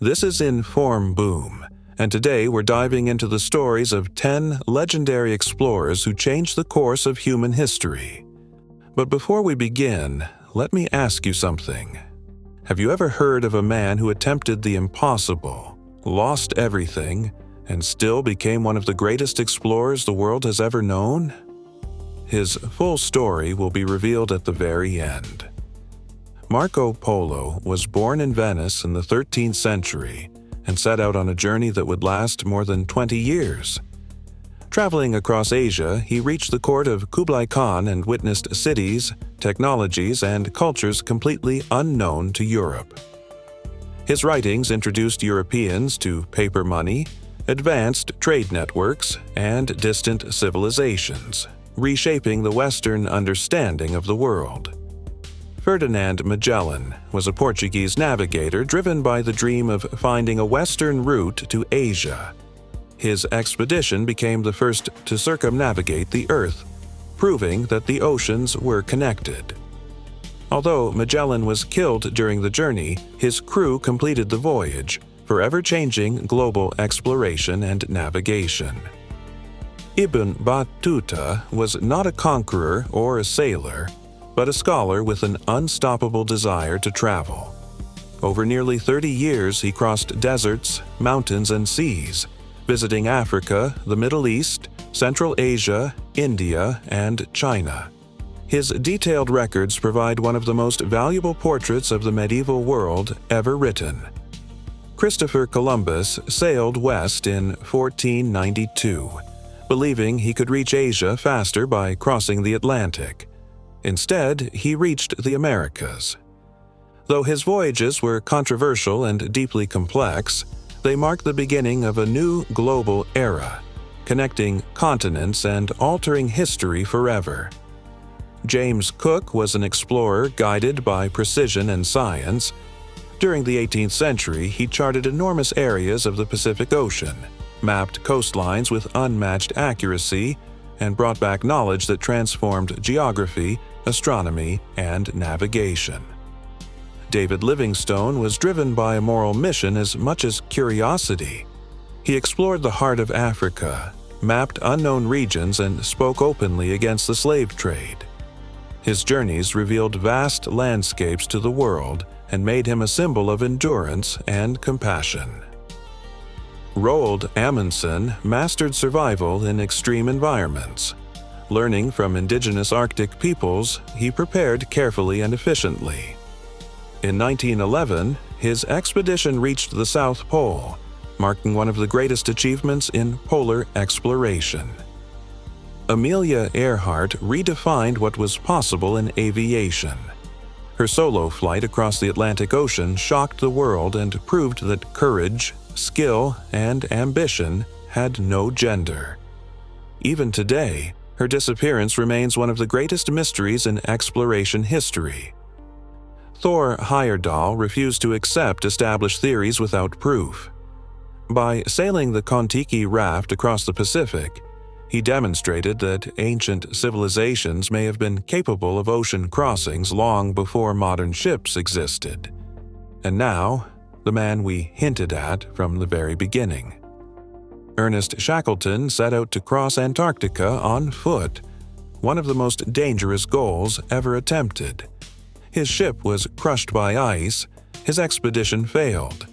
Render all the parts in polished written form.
This is Informboom, and today we're diving into the stories of 10 legendary explorers who changed the course of human history. But before we begin, let me ask you something. Have you ever heard of a man who attempted the impossible, lost everything, and still became one of the greatest explorers the world has ever known? His full story will be revealed at the very end. Marco Polo was born in Venice in the 13th century and set out on a journey that would last more than 20 years. Traveling across Asia, he reached the court of Kublai Khan and witnessed cities, technologies, and cultures completely unknown to Europe. His writings introduced Europeans to paper money, advanced trade networks, and distant civilizations, reshaping the Western understanding of the world. Ferdinand Magellan was a Portuguese navigator driven by the dream of finding a western route to Asia. His expedition became the first to circumnavigate the Earth, proving that the oceans were connected. Although Magellan was killed during the journey, his crew completed the voyage, forever changing global exploration and navigation. Ibn Battuta was not a conqueror or a sailor, but a scholar with an unstoppable desire to travel. Over nearly 30 years, he crossed deserts, mountains, and seas, visiting Africa, the Middle East, Central Asia, India, and China. His detailed records provide one of the most valuable portraits of the medieval world ever written. Christopher Columbus sailed west in 1492, believing he could reach Asia faster by crossing the Atlantic. Instead, he reached the Americas. Though his voyages were controversial and deeply complex, they marked the beginning of a new global era, connecting continents and altering history forever. James Cook was an explorer guided by precision and science. During the 18th century, he charted enormous areas of the Pacific Ocean, mapped coastlines with unmatched accuracy, and brought back knowledge that transformed geography, astronomy, and navigation. David Livingstone was driven by a moral mission as much as curiosity. He explored the heart of Africa, mapped unknown regions, and spoke openly against the slave trade. His journeys revealed vast landscapes to the world and made him a symbol of endurance and compassion. Roald Amundsen mastered survival in extreme environments. Learning from indigenous Arctic peoples, he prepared carefully and efficiently. In 1911, his expedition reached the South Pole, marking one of the greatest achievements in polar exploration. Amelia Earhart redefined what was possible in aviation. Her solo flight across the Atlantic Ocean shocked the world and proved that courage, skill, and ambition had no gender. Even today, her disappearance remains one of the greatest mysteries in exploration history. Thor Heyerdahl refused to accept established theories without proof. By sailing the Kon-Tiki raft across the Pacific, he demonstrated that ancient civilizations may have been capable of ocean crossings long before modern ships existed. And now, the man we hinted at from the very beginning. Ernest Shackleton set out to cross Antarctica on foot, one of the most dangerous goals ever attempted. His ship was crushed by ice, his expedition failed,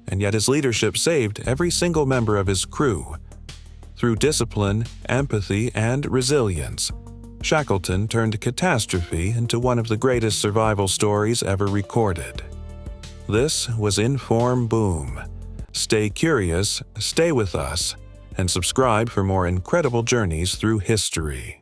and yet his leadership saved every single member of his crew. Through discipline, empathy, and resilience, Shackleton turned catastrophe into one of the greatest survival stories ever recorded. This was Informboom. Stay curious, stay with us, and subscribe for more incredible journeys through history.